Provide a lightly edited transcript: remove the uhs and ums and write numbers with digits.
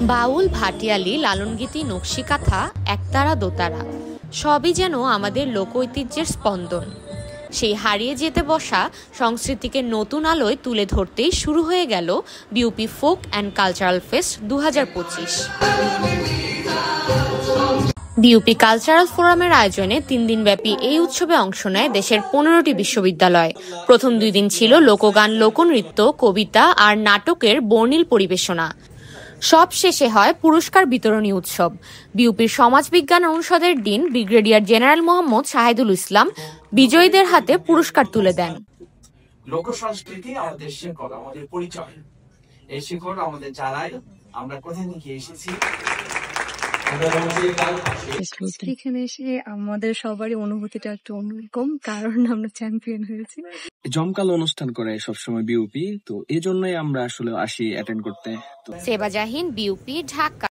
বাউল, ভাটিয়ালি, লালনগীতি, নকশিকাঁথা, একতারা, দোতারা সবই যেন আমাদের লোকঐতিহ্যের স্পন্দন। সেই হারিয়ে যেতে বসা সংস্কৃতিকে নতুন আলোয় তুলে ধরতেই শুরু হয়ে গেল BUP folk and cultural fest 2025। BUP cultural ফোরামের আয়োজনে 3 দিনব্যাপী এই উৎসবে অংশ নেয় দেশের 15টি বিশ্ববিদ্যালয়। প্রথম 2 দিন ছিল লোকগান, লোকনৃত্য, কবিতা আর নাটকের বর্ণিল পরিবেশনা। সব শেষে হয় পুরস্কার বিতরণী উৎসব। বিউপির সমাজবিজ্ঞান অনুষদের dean brigadier general Mohammad Shahidul Islam বিজয়ীদের হাতে পুরস্কার তুলে দেন। লোক সংস্কৃতি আমাদের শিকড়, আমাদের পরিচয়। এই শিকড় আমাদের জানায় আমরা কোথা থেকে এসেছি। এখানে এসে আমাদের সবারই অনুভূতিটা একটু অন্যরকম, কারণ আমরা চ্যাম্পিয়ন হয়েছি। জমকালো অনুষ্ঠান করে সবসময় বিউপি, তো এই জন্যই আমরা আসলে আসি অ্যাটেন্ড করতে। সেবা জাহিন, বিউপি, ঢাকা।